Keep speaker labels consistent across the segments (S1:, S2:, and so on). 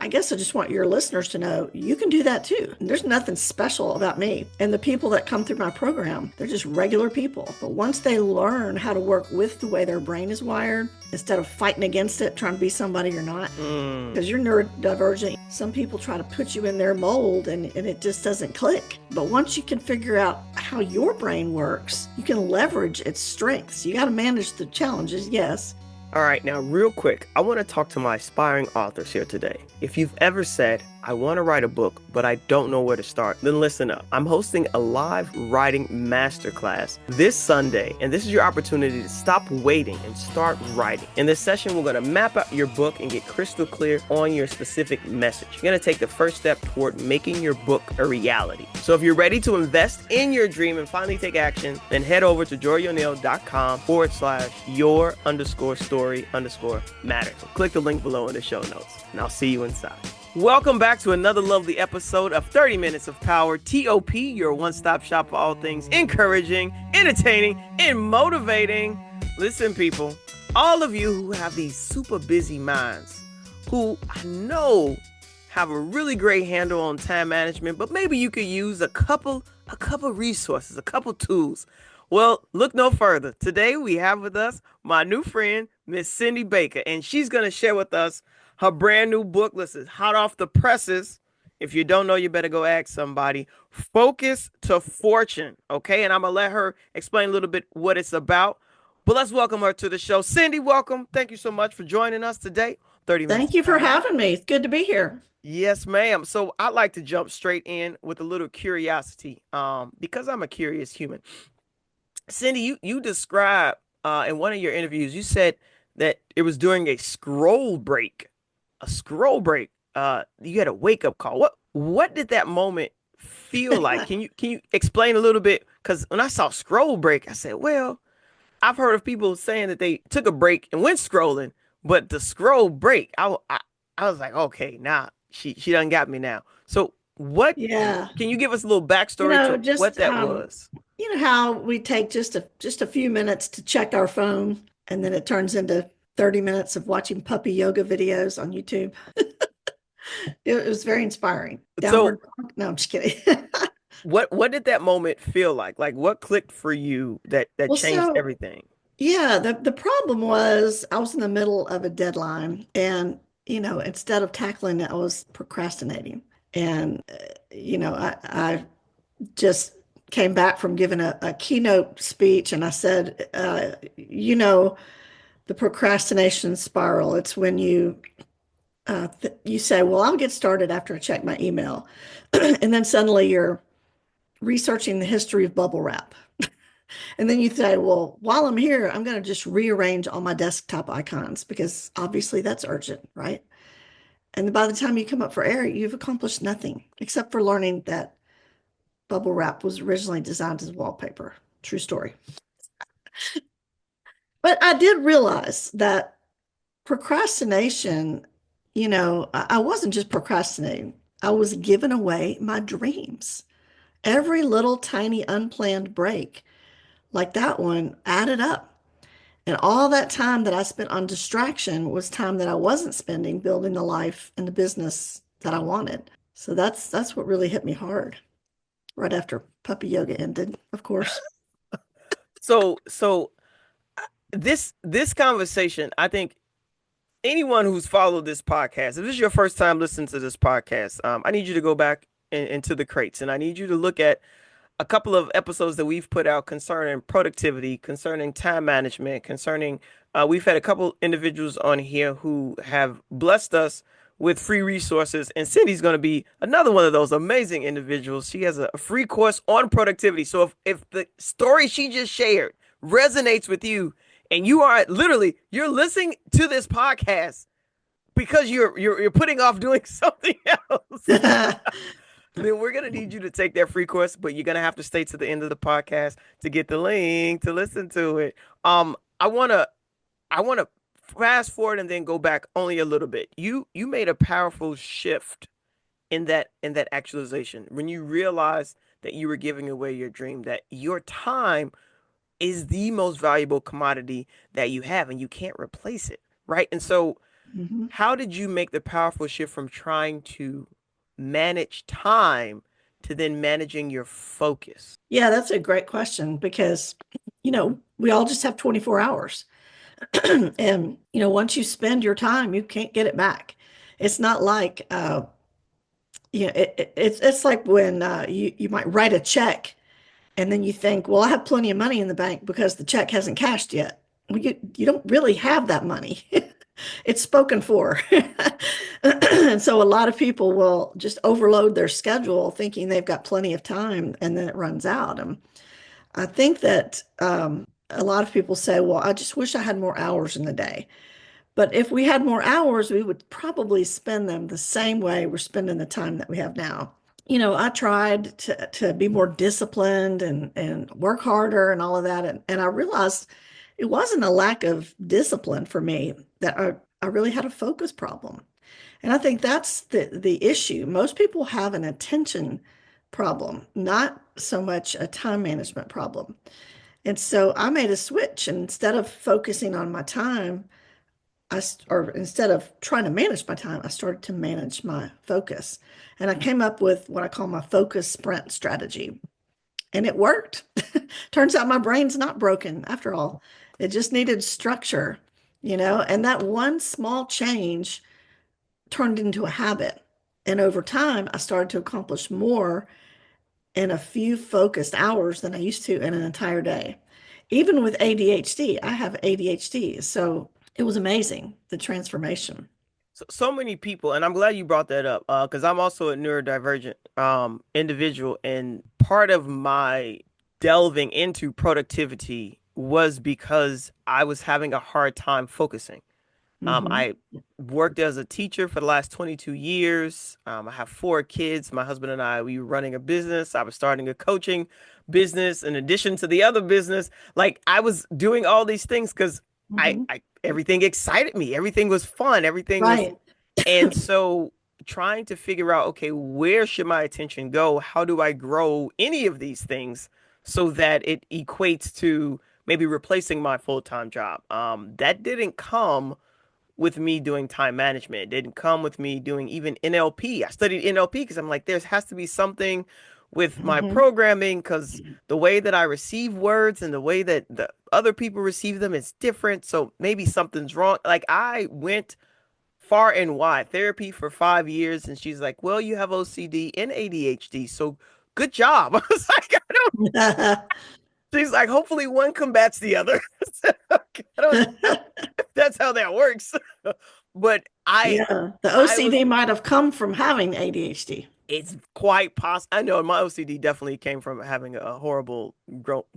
S1: I guess I just want your listeners to know you can do that too. There's nothing special about me. And the people that come through my program, they're just regular people. But once they learn how to work with the way their brain is wired, instead of fighting against it, trying to be somebody you're not, because you're neurodivergent, some people try to put you in their mold and it just doesn't click. But once you can figure out how your brain works, you can leverage its strengths. You got to manage the challenges, yes.
S2: All right, now real quick, I want to talk to my aspiring authors here today. If you've ever said, I want to write a book, but I don't know where to start, then listen up. I'm hosting a live writing masterclass this Sunday, and this is your opportunity to stop waiting and start writing. In this session, we're going to map out your book and get crystal clear on your specific message. You're going to take the first step toward making your book a reality. So if you're ready to invest in your dream and finally take action, then head over to jorioneale.com/your_story_matters. Click the link below in the show notes, and I'll see you inside. Welcome back to another lovely episode of 30 Minutes of Power, TOP, your one-stop shop for all things encouraging, entertaining, and motivating. Listen, people, all of you who have these super busy minds, who I know have a really great handle on time management, but maybe you could use a couple resources, a couple tools. Well, look no further. Today we have with us my new friend, Miss Cindy Baker, and she's going to share with us her brand new book. Listen, hot off the presses. If you don't know, you better go ask somebody. Focus to Fortune. Okay. And I'm going to let her explain a little bit what it's about. But let's welcome her to the show. Cindy, welcome. Thank you so much for joining us today. 30 minutes.
S1: Thank you for having me. It's good to be here.
S2: Yes, ma'am. So I'd like to jump straight in with a little curiosity because I'm a curious human. Cindy, you described in one of your interviews, you said that it was during a scroll break. You had a wake-up call. What did that moment feel like? Can you explain a little bit? Because when I saw scroll break, I said, well, I've heard of people saying that they took a break and went scrolling, but the scroll break, I was like, okay, nah, she done got me now. So what?
S1: Yeah.
S2: Can you give us a little backstory to what that was?
S1: You know how we take just a few minutes to check our phone, and then it turns into 30 minutes of watching puppy yoga videos on YouTube. It was very inspiring. No, I'm just kidding.
S2: What did that moment feel like? Like what clicked for you that changed everything?
S1: Yeah, the problem was I was in the middle of a deadline, and instead of tackling it, I was procrastinating. And I just came back from giving a keynote speech, and I said, the procrastination spiral. It's when you say, well, I'll get started after I check my email. And then suddenly you're researching the history of bubble wrap. And then you say, well, while I'm here, I'm going to just rearrange all my desktop icons because obviously that's urgent, right? And by the time you come up for air, you've accomplished nothing except for learning that bubble wrap was originally designed as wallpaper. True story. But I did realize that procrastination, I wasn't just procrastinating. I was giving away my dreams. Every little tiny unplanned break like that one added up. And all that time that I spent on distraction was time that I wasn't spending building the life and the business that I wanted. So that's what really hit me hard right after puppy yoga ended, of course.
S2: So this conversation, I think anyone who's followed this podcast, if this is your first time listening to this podcast, I need you to go back into the crates, and I need you to look at a couple of episodes that we've put out concerning productivity, concerning time management, concerning we've had a couple individuals on here who have blessed us with free resources, and Cindy's going to be another one of those amazing individuals. She has a free course on productivity. So if the story she just shared resonates with you, and you're listening to this podcast because you're putting off doing something else, then we're going to need you to take that free course, but you're going to have to stay to the end of the podcast to get the link to listen to it. I want to fast forward and then go back only a little bit. You made a powerful shift in that actualization when you realized that you were giving away your dream, that your time is the most valuable commodity that you have and you can't replace it, right? And so
S1: Mhm.
S2: How did you make the powerful shift from trying to manage time to then managing your focus?
S1: Yeah, that's a great question because, we all just have 24 hours. And, once you spend your time, you can't get it back. It's not like, it's like when you might write a check and then you think, well, I have plenty of money in the bank because the check hasn't cashed yet. Well, you don't really have that money. It's spoken for. And so a lot of people will just overload their schedule thinking they've got plenty of time and then it runs out. And I think that a lot of people say, well, I just wish I had more hours in the day. But if we had more hours, we would probably spend them the same way we're spending the time that we have now. I tried to be more disciplined and work harder and all of that. And I realized it wasn't a lack of discipline for me, that I really had a focus problem. And I think that's the issue. Most people have an attention problem, not so much a time management problem. And so I made a switch. And instead of focusing on my time, or instead of trying to manage my time, I started to manage my focus. And I came up with what I call my focus sprint strategy. And it worked. Turns out my brain's not broken after all. It just needed structure, and that one small change turned into a habit. And over time, I started to accomplish more in a few focused hours than I used to in an entire day. Even with ADHD, I have ADHD. So it was amazing, the transformation.
S2: So many people, and I'm glad you brought that up, because I'm also a neurodivergent individual, and part of my delving into productivity was because I was having a hard time focusing.
S1: Hmm.
S2: I worked as a teacher for the last 22 years. I have four kids. My husband and I, we were running a business. I was starting a coaching business in addition to the other business. Like I was doing all these things because
S1: Hmm.
S2: everything excited me. Everything was fun. Everything was,
S1: Right.
S2: and so trying to figure out, okay, where should my attention go? How do I grow any of these things so that it equates to maybe replacing my full-time job? That didn't come with me doing time management. It didn't come with me doing even NLP. I studied NLP because I'm like, there has to be something with my
S1: Hmm.
S2: programming because the way that I receive words and the way that the other people receive them is different. So maybe something's wrong. Like I went far and wide therapy for 5 years, and she's like, "Well, you have OCD and ADHD, so good job." I was like, "I don't." She's like, "Hopefully, one combats the other." I don't know if that's how that works, but
S1: Yeah, the
S2: I was.
S1: OCD might have come from having ADHD.
S2: It's quite possible. I know my OCD definitely came from having a horrible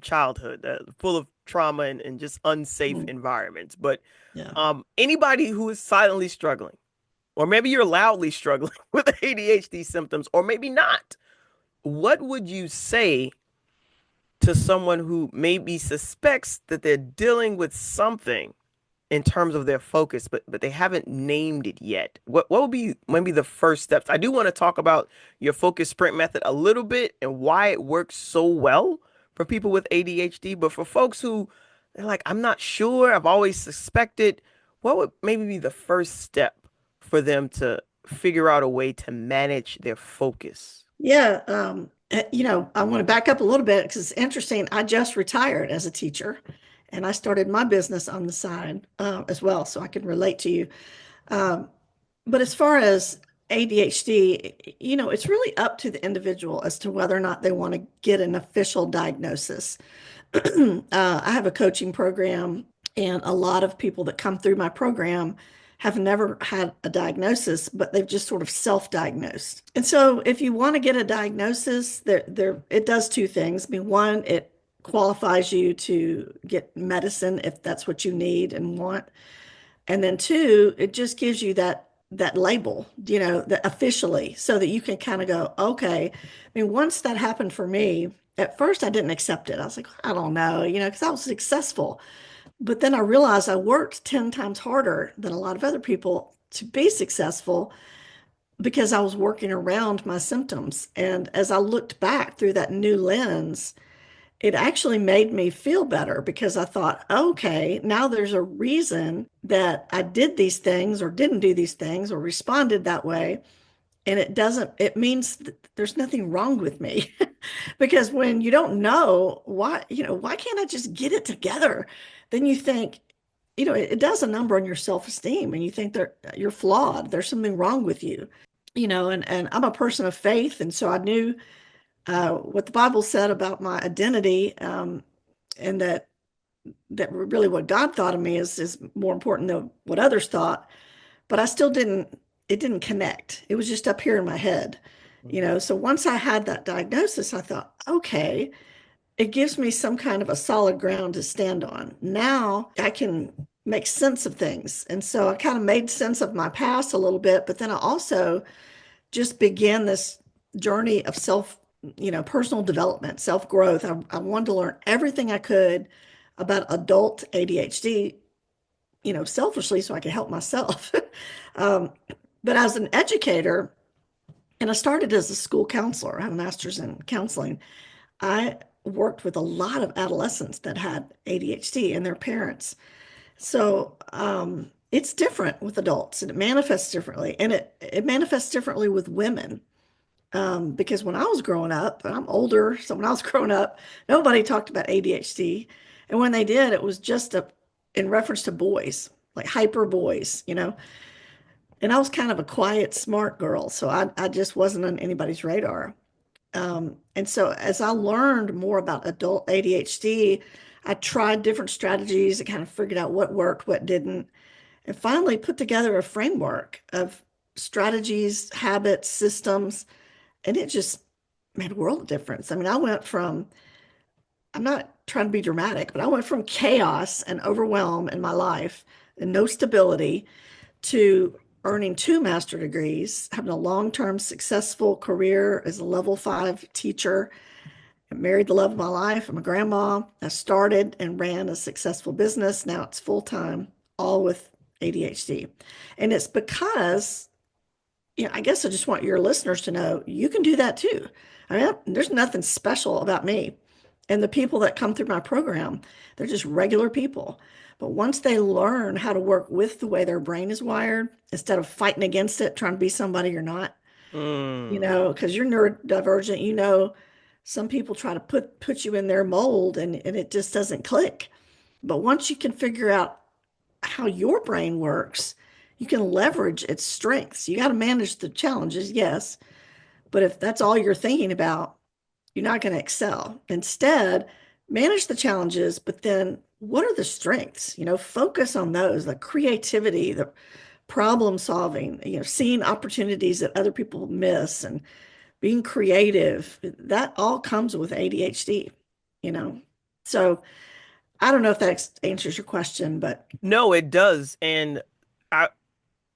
S2: childhood, full of trauma and just unsafe
S1: Mm.
S2: environments. But
S1: Yeah.
S2: anybody who is silently struggling, or maybe you're loudly struggling with ADHD symptoms, or maybe not, what would you say to someone who maybe suspects that they're dealing with something in terms of their focus, but they haven't named it yet? What would be maybe the first steps? I do want to talk about your focus sprint method a little bit and why it works so well for people with ADHD, but for folks who they're like, I'm not sure, I've always suspected, what would maybe be the first step for them to figure out a way to manage their focus?
S1: Yeah. I want to back up a little bit because it's interesting. I just retired as a teacher and I started my business on the side as well, so I can relate to you. Um, but as far as ADHD, it's really up to the individual as to whether or not they want to get an official diagnosis. I have a coaching program, and a lot of people that come through my program have never had a diagnosis, but they've just sort of self-diagnosed. And so, if you want to get a diagnosis, it does two things. I mean, one, it qualifies you to get medicine if that's what you need and want. And then two, it just gives you that label, that officially, so that you can kind of go, okay. I mean, once that happened for me, at first I didn't accept it. I was like, I don't know, because I was successful. But then I realized I worked 10 times harder than a lot of other people to be successful because I was working around my symptoms. And as I looked back through that new lens, it actually made me feel better because I thought, okay, now there's a reason that I did these things or didn't do these things or responded that way. And it means that there's nothing wrong with me. Because when you don't know why, why can't I just get it together? Then you think, it does a number on your self-esteem and you think that you're flawed. There's something wrong with you, and I'm a person of faith. And so I knew what the Bible said about my identity, and that really what God thought of me is more important than what others thought. But I still didn't, it didn't connect. It was just up here in my head, So once I had that diagnosis, I thought, okay, it gives me some kind of a solid ground to stand on. Now I can make sense of things. And so I kind of made sense of my past a little bit, but then I also just began this journey of personal development, self growth. I wanted to learn everything I could about adult ADHD, selfishly so I could help myself. um, but as an educator, and I started as a school counselor, I have a master's in counseling. I worked with a lot of adolescents that had ADHD and their parents. So it's different with adults and it manifests differently. And it manifests differently with women. Because when I was growing up, and I'm older, so when I was growing up, nobody talked about ADHD. And when they did, it was just in reference to boys, like hyper boys. And I was kind of a quiet, smart girl, so I just wasn't on anybody's radar. And so as I learned more about adult ADHD, I tried different strategies and kind of figured out what worked, what didn't, and finally put together a framework of strategies, habits, systems, and it just made a world of difference. I mean, I'm not trying to be dramatic, but I went from chaos and overwhelm in my life and no stability to earning two master degrees, having a long-term successful career as a level 5 teacher. I married the love of my life. I'm a grandma. I started and ran a successful business. Now it's full-time, all with ADHD. And it's because, I guess I just want your listeners to know you can do that too. I mean, there's nothing special about me. And the people that come through my program, they're just regular people. But once they learn how to work with the way their brain is wired, instead of fighting against it, trying to be somebody you're not,
S2: Mm.
S1: because you're neurodivergent, some people try to put you in their mold and it just doesn't click. But once you can figure out how your brain works, you can leverage its strengths. You got to manage the challenges, yes. But if that's all you're thinking about, you're not going to excel. Instead, manage the challenges, but then what are the strengths? Focus on those, the creativity, the problem solving, seeing opportunities that other people miss and being creative. That all comes with ADHD, you know. So I don't know if that answers your question, but
S2: No, it does. And I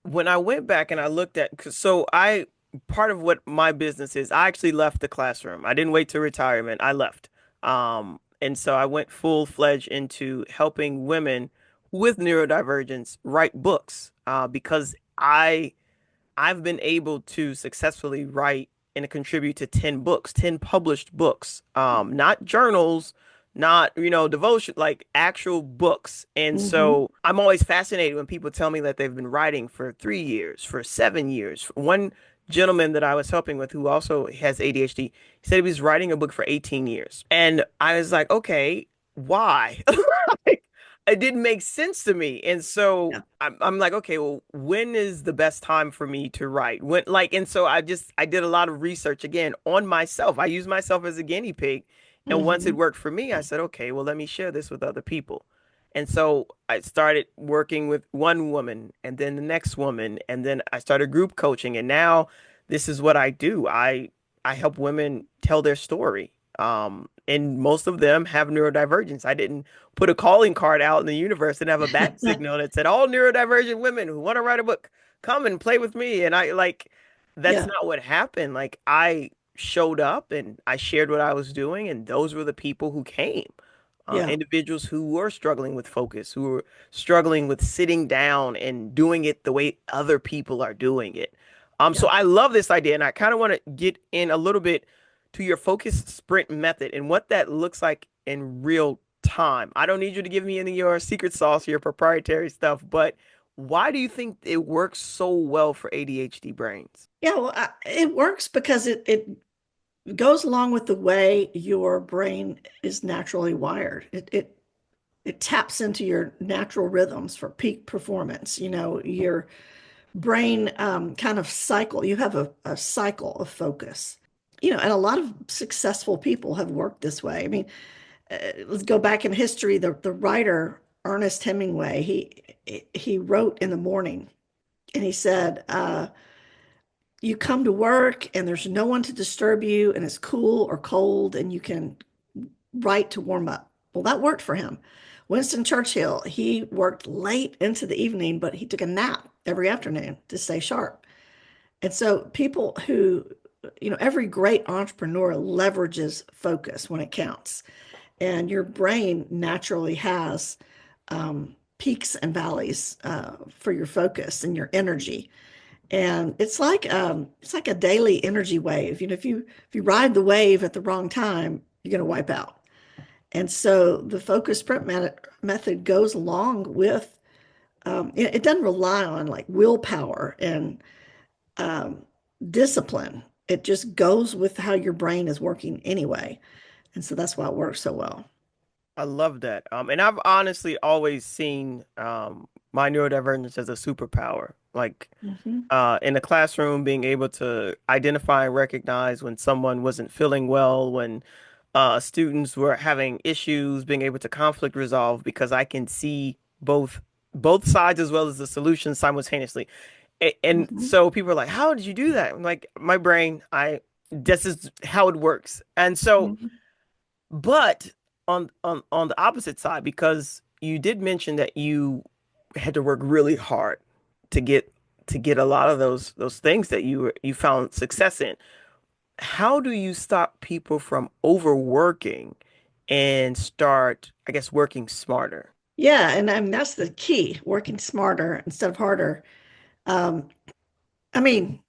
S2: when I went back and I looked at, so I part of what my business is, I actually left the classroom. I didn't wait to retirement. I left. And so I went full-fledged into helping women with neurodivergence write books, because I've been able to successfully write and contribute to 10 books, 10 published books, not journals, not, devotion, like actual books. And
S1: mhm.
S2: so I'm always fascinated when people tell me that they've been writing for 3 years, for 7 years. One gentleman that I was helping with who also has ADHD, he said he was writing a book for 18 years. And I was like, okay, why? Like, it didn't make sense to me. And so
S1: Yeah.
S2: I'm like, okay, well, when is the best time for me to write? And so I did a lot of research again on myself. I used myself as a guinea pig. And once it
S1: Mhm.
S2: worked for me, I said, okay, well, let me share this with other people. And so I started working with one woman and then the next woman. And then I started group coaching. And now this is what I do. I help women tell their story. And most of them have neurodivergence. I didn't put a calling card out in the universe and have a bat signal that said, all neurodivergent women who want to write a book, come and play with me. And that's
S1: Yeah.
S2: not what happened. Like, I showed up and I shared what I was doing, and those were the people who came.
S1: Yeah.
S2: Individuals who were struggling with focus, who were struggling with sitting down and doing it the way other people are doing it. So
S1: Yeah.
S2: I love this idea, and I kind of want to get in a little bit to your focus sprint method and what that looks like in real time. I don't need you to give me any of your secret sauce, your proprietary stuff, but why do you think it works so well for ADHD brains?
S1: Yeah, well, it works because it goes along with the way your brain is naturally wired. It taps into your natural rhythms for peak performance. Your brain kind of cycle. You have a cycle of focus. And a lot of successful people have worked this way. I mean, let's go back in history. The writer Ernest Hemingway, he wrote in the morning, and he said, "You come to work, and there's no one to disturb you, and it's cool or cold, and you can write to warm up." Well, that worked for him. Winston Churchill, he worked late into the evening, but he took a nap every afternoon to stay sharp. And so people who, every great entrepreneur leverages focus when it counts. And your brain naturally has peaks and valleys for your focus and your energy. And it's like a daily energy wave. If you ride the wave at the wrong time, you're going to wipe out. And so the focus sprint method goes along with it doesn't rely on like willpower and um, discipline. It just goes with how your brain is working anyway. And so that's why it works so well.
S2: I love that. And I've honestly always seen my neurodivergence as a superpower. Like
S1: Hmm.
S2: in the classroom, being able to identify and recognize when someone wasn't feeling well, when students were having issues, being able to conflict resolve because I can see both sides as well as the solution simultaneously. And
S1: Hmm.
S2: so people are like, "How did you do that?" I'm like, "My brain, I this is how it works." And so,
S1: Hmm.
S2: but on the opposite side, because you did mention that you had to work really hard to get a lot of those things that you found success in. How do you stop people from overworking and start, I guess, working smarter?
S1: Yeah, and I mean that's the key, working smarter instead of harder. Um, I mean,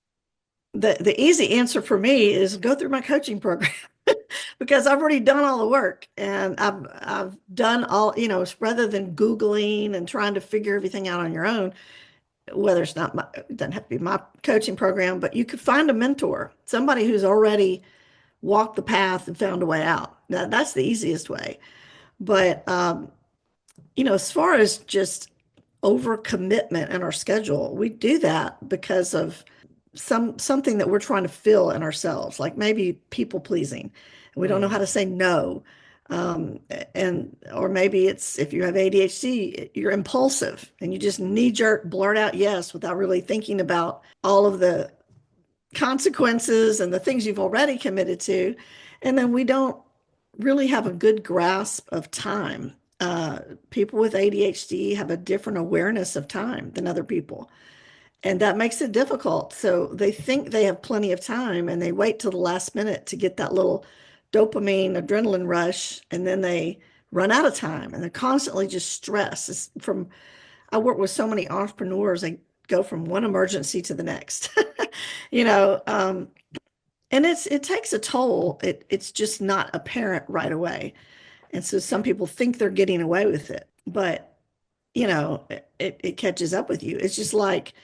S1: the easy answer for me is go through my coaching program because I've already done all the work and I've done all, rather than Googling and trying to figure everything out on your own, whether it's not it doesn't have to be my coaching program, but you could find a mentor, somebody who's already walked the path and found a way out. Now, that's the easiest way. But as far as just overcommitment in our schedule, we do that because of something that we're trying to fill in ourselves, like maybe people pleasing. We don't know how
S2: Mm.
S1: to say no. And or maybe it's if you have ADHD, you're impulsive and you just knee jerk blurt out yes without really thinking about all of the consequences and the things you've already committed to. And then we don't really have a good grasp of time. People with ADHD have a different awareness of time than other people, and that makes it difficult. So they think they have plenty of time and they wait till the last minute to get that little dopamine, adrenaline rush, and then they run out of time and they're constantly just stressed. I work with so many entrepreneurs, they go from one emergency to the next, you know, um, and it takes a toll. It's just not apparent right away. And so some people think they're getting away with it, but it catches up with you. It's just like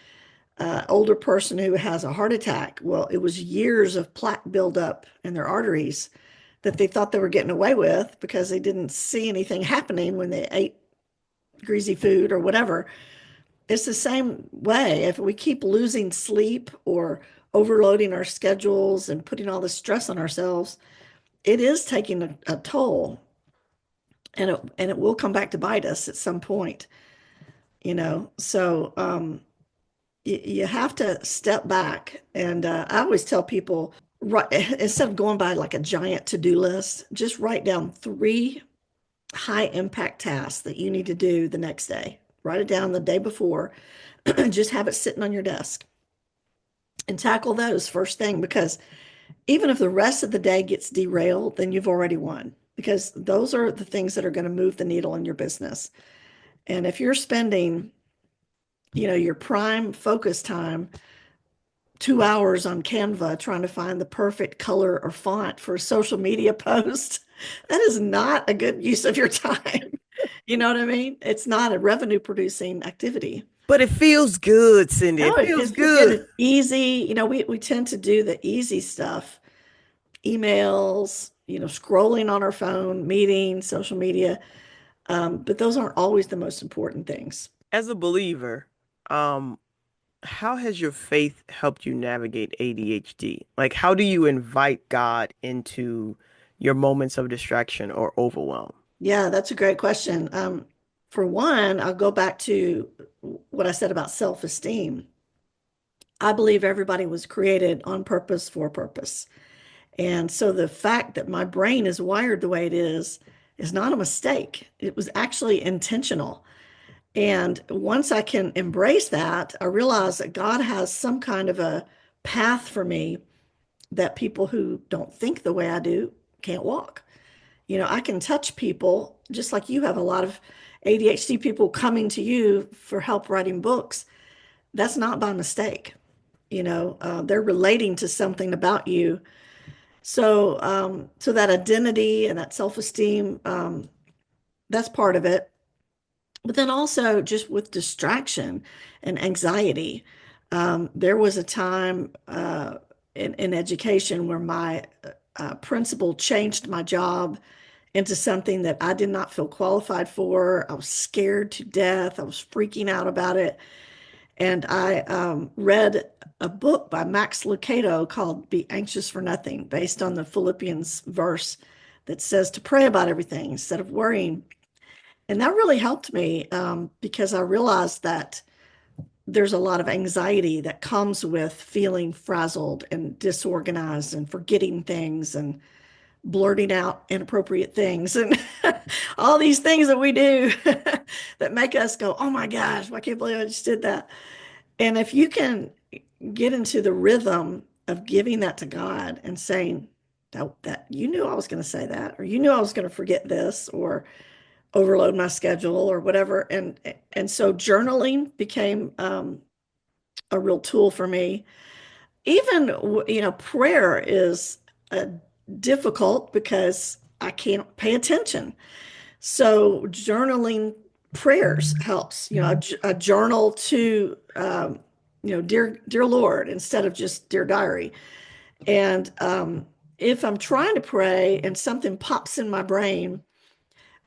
S1: older person who has a heart attack. Well, it was years of plaque buildup in their arteries that they thought they were getting away with because they didn't see anything happening when they ate greasy food or whatever. It's the same way. If we keep losing sleep or overloading our schedules and putting all this stress on ourselves, it is taking a toll, and it will come back to bite us at some point. So you have to step back. And I always tell people, right, instead of going by like a giant to-do list, just write down three high impact tasks that you need to do the next day. Write it down the day before, just have it sitting on your desk and tackle those first thing, because even if the rest of the day gets derailed, then you've already won, because those are the things that are going to move the needle in your business. And if you're spending, your prime focus time 2 hours on Canva trying to find the perfect color or font for a social media post. That is not a good use of your time. You know what I mean? It's not a revenue producing activity.
S2: But it feels good, Cindy.
S1: No,
S2: It
S1: it
S2: feels
S1: feels good.
S2: good.
S1: It's easy. We tend to do the easy stuff, emails, scrolling on our phone, meetings, social media. But those aren't always the most important things.
S2: As a believer, um, how has your faith helped you navigate ADHD? Like, how do you invite God into your moments of distraction or overwhelm?
S1: Yeah, that's a great question. For one, I'll go back to what I said about self-esteem. I believe everybody was created on purpose for a purpose. And so the fact that my brain is wired the way it is not a mistake. It was actually intentional. And once I can embrace that, I realize that God has some kind of a path for me that people who don't think the way I do can't walk. I can touch people just like you have a lot of ADHD people coming to you for help writing books. That's not by mistake. They're relating to something about you. So that identity and that self-esteem, that's part of it. But then also just with distraction and anxiety, there was a time in education where my principal changed my job into something that I did not feel qualified for. I was scared to death. I was freaking out about it. And I read a book by Max Lucado called Be Anxious for Nothing, based on the Philippians verse that says to pray about everything instead of worrying. And that really helped me because I realized that there's a lot of anxiety that comes with feeling frazzled and disorganized and forgetting things and blurting out inappropriate things and all these things that we do that make us go, oh my gosh, I can't believe I just did that. And if you can get into the rhythm of giving that to God and saying that you knew I was going to say that, or you knew I was going to forget this, or overload my schedule, or whatever, and so journaling became a real tool for me. Even prayer is difficult because I can't pay attention. So journaling prayers helps. A journal to dear Lord instead of just dear diary. And if I'm trying to pray and something pops in my brain,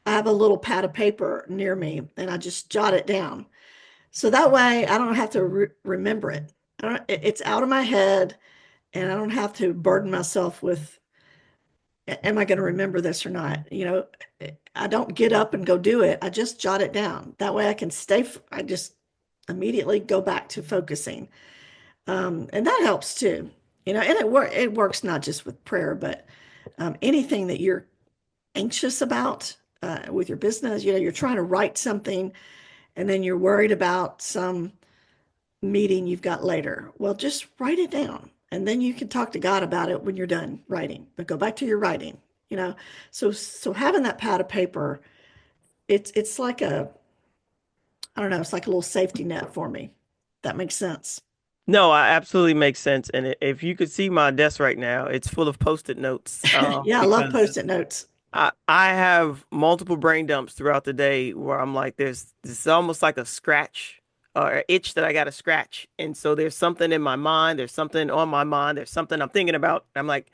S1: I have a little pad of paper near me and I just jot it down. So that way I don't have to remember it. It's out of my head and I don't have to burden myself with, am I going to remember this or not? I don't get up and go do it. I just jot it down. That way I can I just immediately go back to focusing. And that helps too. And it works not just with prayer, but anything that you're anxious about with your business. You're trying to write something and then you're worried about some meeting you've got later. Well, just write it down and then you can talk to God about it when you're done writing, but go back to your writing, you know. So having that pad of paper, it's like I don't know, it's like a little safety net for me. That makes sense.
S2: No, I absolutely makes sense. And if you could see my desk right now, it's full of post-it notes.
S1: Yeah, I love
S2: Because
S1: post-it notes.
S2: I have multiple brain dumps throughout the day where I'm like, there's this is almost like a scratch or an itch that I got to scratch. And so there's something in my mind, there's something on my mind, there's something I'm thinking about. I'm like,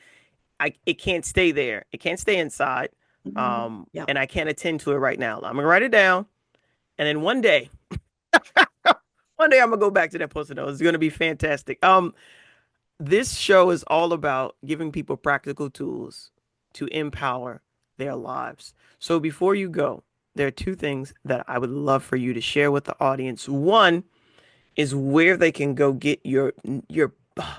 S2: it can't stay there. It can't stay inside.
S1: Mhm. Yeah.
S2: And I can't attend to it right now. I'm gonna write it down, and then one day I'm gonna go back to that post-it note. It's gonna be fantastic. This show is all about giving people practical tools to empower their lives. So before you go, there are two things that I would love for you to share with the audience. One is where they can go get your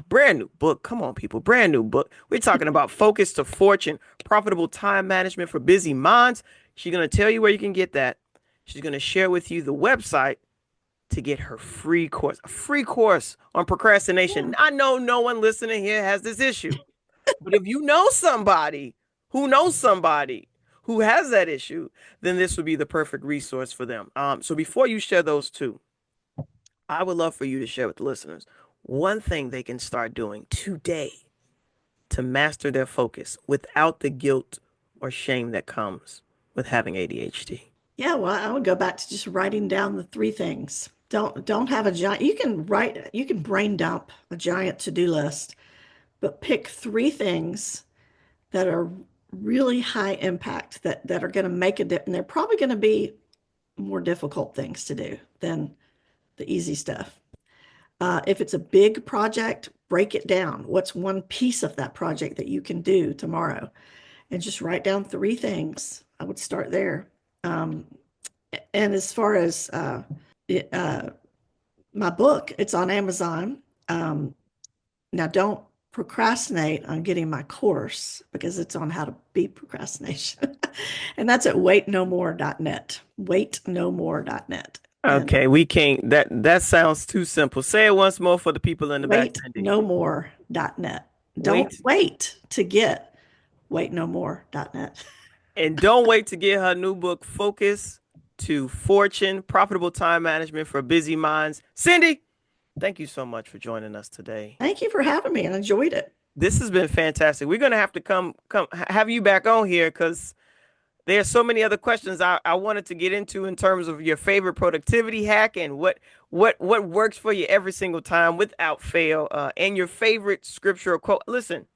S2: brand new book. Come on, people, brand new book. We're talking about Focus to Fortune, Profitable Time Management for Busy Minds. She's going to tell you where you can get that. She's going to share with you the website to get her free course, a free course on procrastination.
S1: Yeah.
S2: I know no one listening here has this issue, but if you know somebody who knows somebody who has that issue, then this would be the perfect resource for them. So before you share those two, I would love for you to share with the listeners one thing they can start doing today to master their focus without the guilt or shame that comes with having ADHD?
S1: Yeah, well, I would go back to just writing down the three things. Don't have a giant, you can brain dump a giant to-do list, but pick three things that are really high impact that are going to make a difference. And they're probably going to be more difficult things to do than the easy stuff. If it's a big project, break it down. What's one piece of that project that you can do tomorrow? And just write down three things. I would start there. And as far as my book, it's on Amazon. Now, don't procrastinate on getting my course because it's on how to beat procrastination. And that's at waitnomore.net. Waitnomore.net.
S2: Okay, we can't. That sounds too simple. Say it once more for the people in the back.
S1: Waitnomore.net. Don't wait to get waitnomore.net.
S2: And don't wait to get her new book, Focus to Fortune, Profitable Time Management for Busy Minds. Cindy, thank you so much for joining us today.
S1: Thank you for having me. I enjoyed it.
S2: This has been fantastic. We're going to have to come have you back on here because there's so many other questions I wanted to get into in terms of your favorite productivity hack and what works for you every single time without fail, and your favorite scriptural quote. Listen,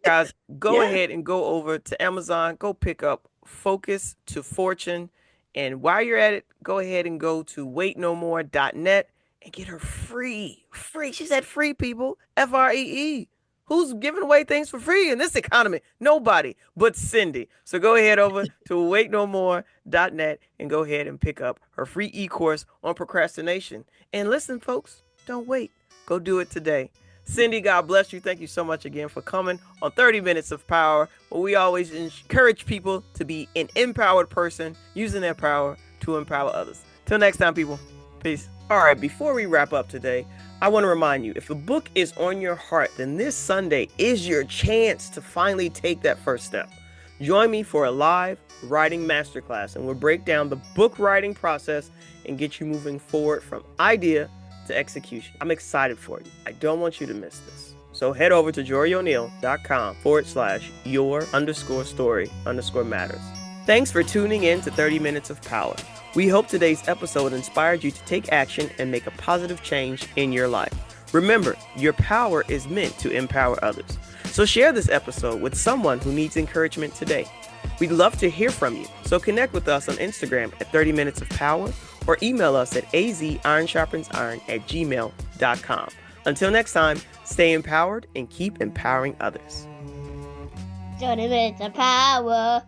S2: guys, go ahead and go over to Amazon. Go pick up Focus to Fortune. And while you're at it, go ahead and go to waitnomore.net and get her free. Free. She said free, people. Free. Who's giving away things for free in this economy? Nobody but Cindy. So go ahead over to waitnomore.net and go ahead and pick up her free e-course on procrastination. And listen, folks, don't wait. Go do it today. Cindy, God bless you. Thank you so much again for coming on 30 Minutes of Power, where we always encourage people to be an empowered person using their power to empower others. Till next time, people. Peace. All right, before we wrap up today, I want to remind you, if the book is on your heart, then this Sunday is your chance to finally take that first step. Join me for a live writing masterclass, and we'll break down the book writing process and get you moving forward from idea to execution. I'm excited for you. I don't want you to miss this. So head over to jorioneale.com/your_story_matters. Thanks for tuning in to 30 Minutes of Power. We hope today's episode inspired you to take action and make a positive change in your life. Remember, your power is meant to empower others. So share this episode with someone who needs encouragement today. We'd love to hear from you. So connect with us on Instagram at 30 Minutes of Power or email us at azironsharpensiron@gmail.com. Until next time, stay empowered and keep empowering others.
S3: 30 minutes of power.